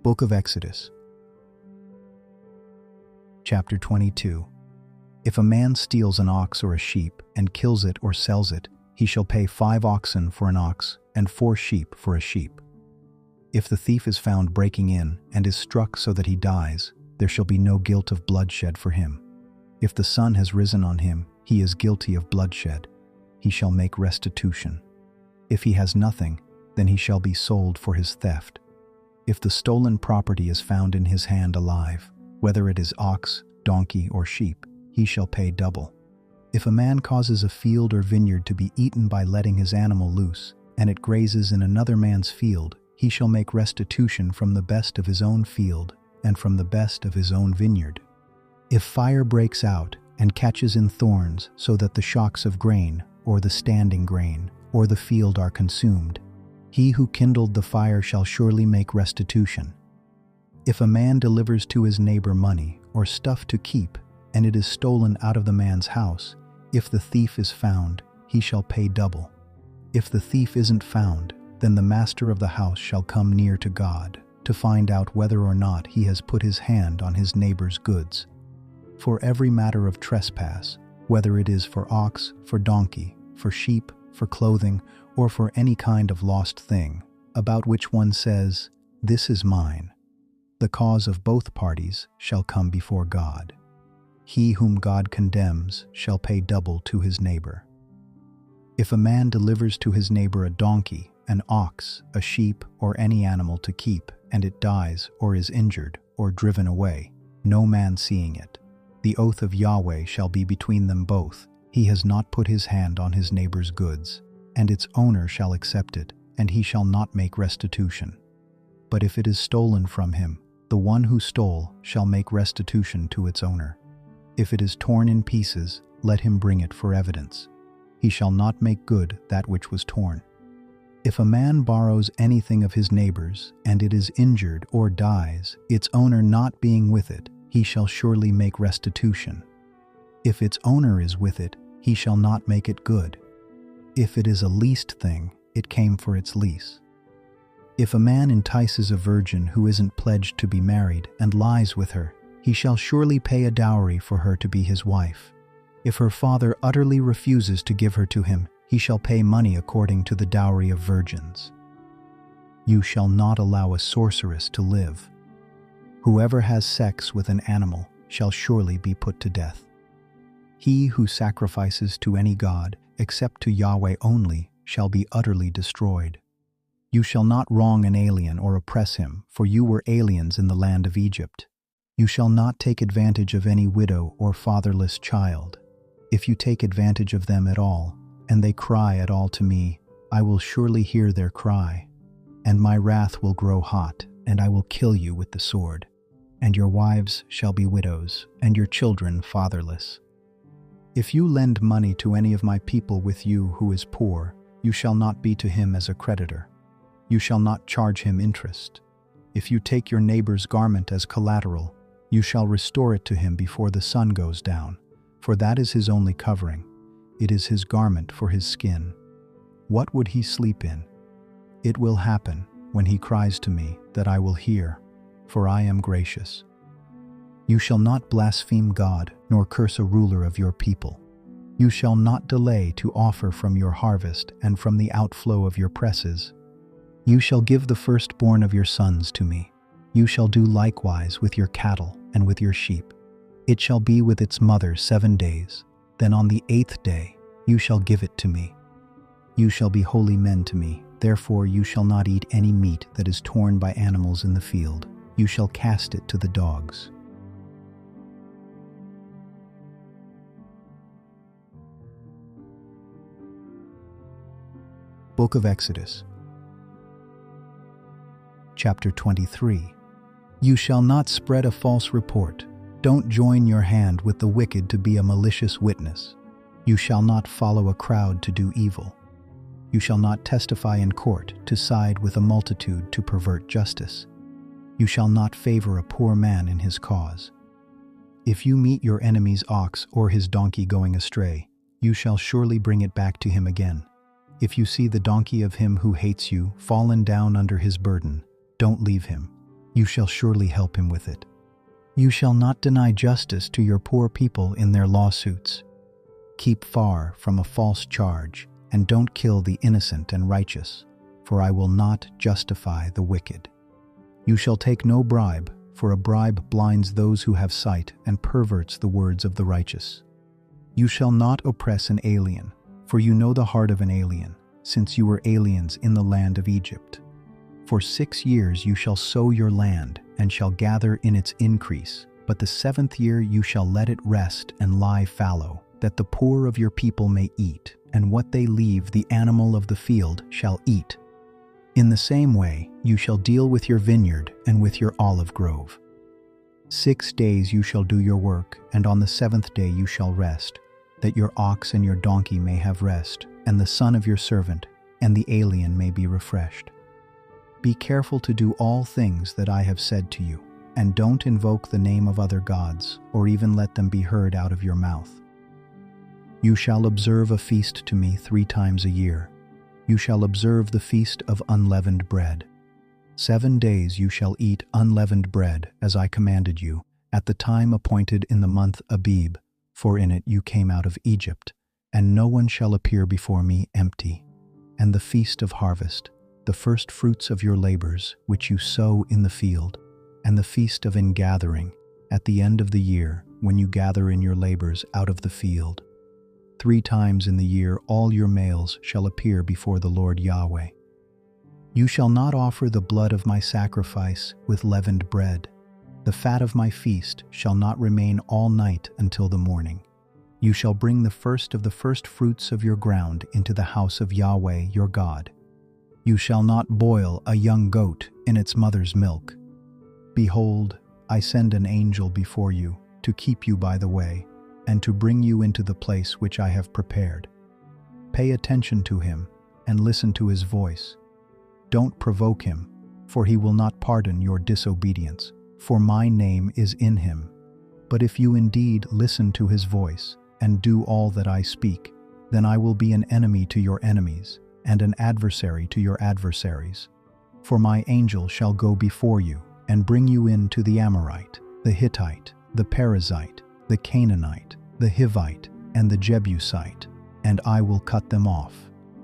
Book of Exodus, chapter 22. If a man steals an ox or a sheep and kills it or sells it, he shall pay 5 oxen for an ox and 4 sheep for a sheep. If the thief is found breaking in and is struck so that he dies, there shall be no guilt of bloodshed for him. If the sun has risen on him, he is guilty of bloodshed. He shall make restitution. If he has nothing, then he shall be sold for his theft. If the stolen property is found in his hand alive, whether it is ox, donkey, or sheep, he shall pay double. If a man causes a field or vineyard to be eaten by letting his animal loose, and it grazes in another man's field, he shall make restitution from the best of his own field and from the best of his own vineyard. If fire breaks out and catches in thorns so that the shocks of grain, or the standing grain, or the field are consumed, he who kindled the fire shall surely make restitution. If a man delivers to his neighbor money or stuff to keep, and it is stolen out of the man's house, if the thief is found, he shall pay double. If the thief isn't found, then the master of the house shall come near to God to find out whether or not he has put his hand on his neighbor's goods. For every matter of trespass, whether it is for ox, for donkey, for sheep, for clothing, or for any kind of lost thing, about which one says, "This is mine," the cause of both parties shall come before God. He whom God condemns shall pay double to his neighbor. If a man delivers to his neighbor a donkey, an ox, a sheep, or any animal to keep, and it dies, or is injured, or driven away, no man seeing it, the oath of Yahweh shall be between them both. He has not put his hand on his neighbor's goods, and its owner shall accept it, and he shall not make restitution. But if it is stolen from him, the one who stole shall make restitution to its owner. If it is torn in pieces, let him bring it for evidence. He shall not make good that which was torn. If a man borrows anything of his neighbor's, and it is injured or dies, its owner not being with it, he shall surely make restitution. If its owner is with it, he shall not make it good. If it is a leased thing, it came for its lease. If a man entices a virgin who isn't pledged to be married and lies with her, he shall surely pay a dowry for her to be his wife. If her father utterly refuses to give her to him, he shall pay money according to the dowry of virgins. You shall not allow a sorceress to live. Whoever has sex with an animal shall surely be put to death. He who sacrifices to any god, except to Yahweh only, shall be utterly destroyed. You shall not wrong an alien or oppress him, for you were aliens in the land of Egypt. You shall not take advantage of any widow or fatherless child. If you take advantage of them at all, and they cry at all to me, I will surely hear their cry. And my wrath will grow hot, and I will kill you with the sword. And your wives shall be widows, and your children fatherless. If you lend money to any of my people with you who is poor, you shall not be to him as a creditor. You shall not charge him interest. If you take your neighbor's garment as collateral, you shall restore it to him before the sun goes down, for that is his only covering. It is his garment for his skin. What would he sleep in? It will happen, when he cries to me, that I will hear, for I am gracious. You shall not blaspheme God, nor curse a ruler of your people. You shall not delay to offer from your harvest and from the outflow of your presses. You shall give the firstborn of your sons to me. You shall do likewise with your cattle and with your sheep. It shall be with its mother 7 days. Then on the 8th day you shall give it to me. You shall be holy men to me. Therefore you shall not eat any meat that is torn by animals in the field. You shall cast it to the dogs. Book of Exodus, chapter 23. You shall not spread a false report. Don't join your hand with the wicked to be a malicious witness. You shall not follow a crowd to do evil. You shall not testify in court to side with a multitude to pervert justice. You shall not favor a poor man in his cause. If you meet your enemy's ox or his donkey going astray, you shall surely bring it back to him again. If you see the donkey of him who hates you fallen down under his burden, don't leave him. you shall surely help him with it. You shall not deny justice to your poor people in their lawsuits. Keep far from a false charge, and don't kill the innocent and righteous, for I will not justify the wicked. You shall take no bribe, for a bribe blinds those who have sight and perverts the words of the righteous. You shall not oppress an alien, for you know the heart of an alien, since you were aliens in the land of Egypt. For 6 years you shall sow your land, and shall gather in its increase, but the 7th year you shall let it rest and lie fallow, that the poor of your people may eat, and what they leave the animal of the field shall eat. In the same way you shall deal with your vineyard and with your olive grove. 6 days you shall do your work, and on the 7th day you shall rest, that your ox and your donkey may have rest, and the son of your servant and the alien may be refreshed. Be careful to do all things that I have said to you, and don't invoke the name of other gods, or even let them be heard out of your mouth. You shall observe a feast to me 3 times a year. You shall observe the feast of unleavened bread. 7 days you shall eat unleavened bread, as I commanded you, at the time appointed in the month Abib, for in it you came out of Egypt, and no one shall appear before me empty. And the feast of harvest, the first fruits of your labors, which you sow in the field, and the feast of ingathering, at the end of the year, when you gather in your labors out of the field. 3 times in the year all your males shall appear before the Lord Yahweh. You shall not offer the blood of my sacrifice with leavened bread. The fat of my feast shall not remain all night until the morning. You shall bring the first of the first fruits of your ground into the house of Yahweh your God. You shall not boil a young goat in its mother's milk. Behold, I send an angel before you to keep you by the way, and to bring you into the place which I have prepared. Pay attention to him and listen to his voice. Don't provoke him, for he will not pardon your disobedience, for my name is in him. But if you indeed listen to his voice and do all that I speak, then I will be an enemy to your enemies, and an adversary to your adversaries. For my angel shall go before you, and bring you in to the Amorite, the Hittite, the Perizzite, the Canaanite, the Hivite, and the Jebusite, and I will cut them off.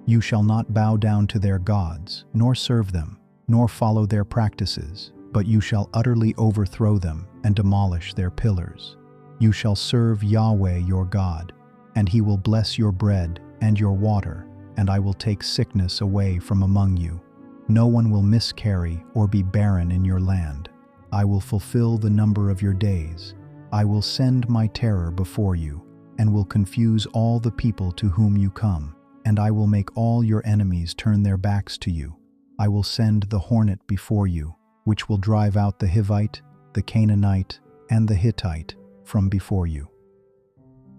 You shall not bow down to their gods, nor serve them, nor follow their practices, but you shall utterly overthrow them and demolish their pillars. You shall serve Yahweh your God, and he will bless your bread and your water, and I will take sickness away from among you. No one will miscarry or be barren in your land. I will fulfill the number of your days. I will send my terror before you, and will confuse all the people to whom you come, and I will make all your enemies turn their backs to you. I will send the hornet before you, which will drive out the Hivite, the Canaanite, and the Hittite from before you.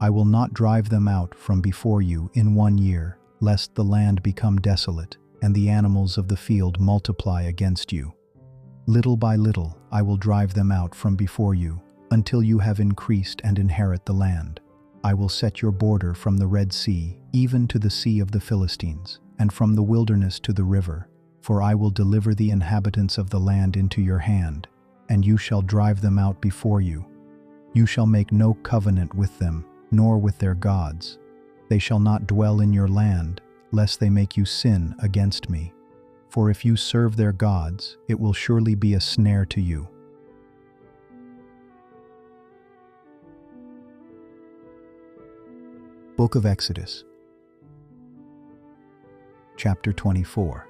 I will not drive them out from before you in 1 year, lest the land become desolate, and the animals of the field multiply against you. Little by little I will drive them out from before you, until you have increased and inherit the land. I will set your border from the Red Sea, even to the sea of the Philistines, and from the wilderness to the river, for I will deliver the inhabitants of the land into your hand, and you shall drive them out before you. You shall make no covenant with them, nor with their gods. They shall not dwell in your land, lest they make you sin against me. For if you serve their gods, it will surely be a snare to you. Book of Exodus, Chapter 24.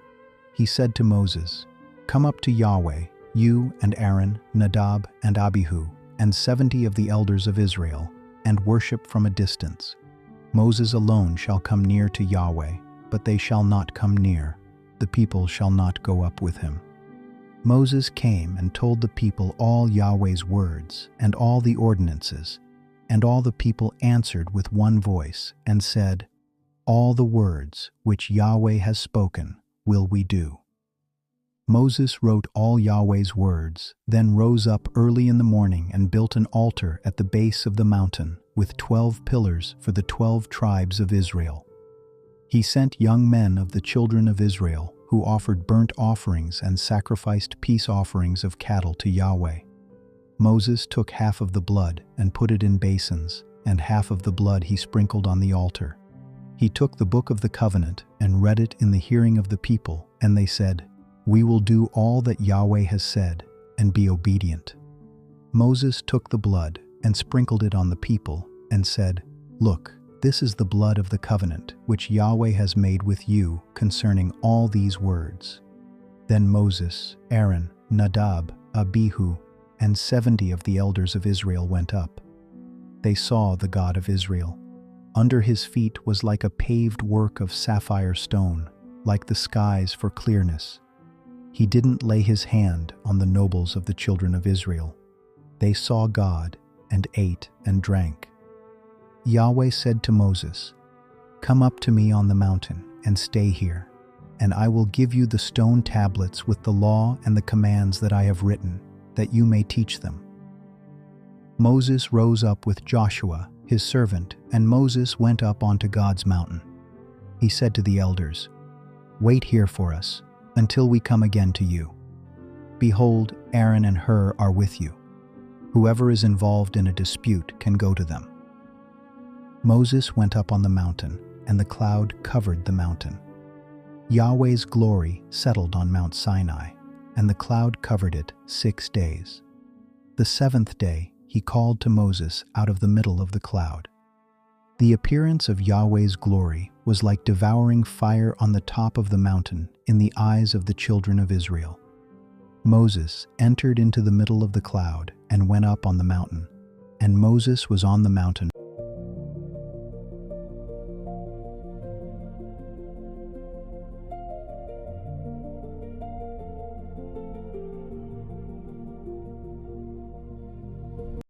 He said to Moses, "Come up to Yahweh, you and Aaron, Nadab and Abihu, and 70 of the elders of Israel, and worship from a distance. Moses alone shall come near to Yahweh, but they shall not come near. The people shall not go up with him." Moses came and told the people all Yahweh's words and all the ordinances, and all the people answered with one voice and said, "All the words which Yahweh has spoken will we do." Moses wrote all Yahweh's words, then rose up early in the morning and built an altar at the base of the mountain with 12 pillars for the 12 tribes of Israel. He sent young men of the children of Israel, who offered burnt offerings and sacrificed peace offerings of cattle to Yahweh. Moses took half of the blood and put it in basins, and half of the blood he sprinkled on the altar. He took the book of the covenant and read it in the hearing of the people, and they said, "We will do all that Yahweh has said, and be obedient." Moses took the blood and sprinkled it on the people, and said, "Look, this is the blood of the covenant which Yahweh has made with you concerning all these words." Then Moses, Aaron, Nadab, Abihu, and 70 of the elders of Israel went up. They saw the God of Israel. Under his feet was like a paved work of sapphire stone, like the skies for clearness. He didn't lay his hand on the nobles of the children of Israel. They saw God and ate and drank. Yahweh said to Moses, "Come up to me on the mountain and stay here, and I will give you the stone tablets with the law and the commands that I have written, that you may teach them." Moses rose up with Joshua, his servant, and Moses went up onto God's mountain. He said to the elders, "Wait here for us, until we come again to you. Behold, Aaron and Hur are with you. Whoever is involved in a dispute can go to them." Moses went up on the mountain, and the cloud covered the mountain. Yahweh's glory settled on Mount Sinai, and the cloud covered it 6 days. The 7th day he called to Moses out of the middle of the cloud. The appearance of Yahweh's glory was like devouring fire on the top of the mountain in the eyes of the children of Israel. Moses entered into the middle of the cloud and went up on the mountain, and Moses was on the mountain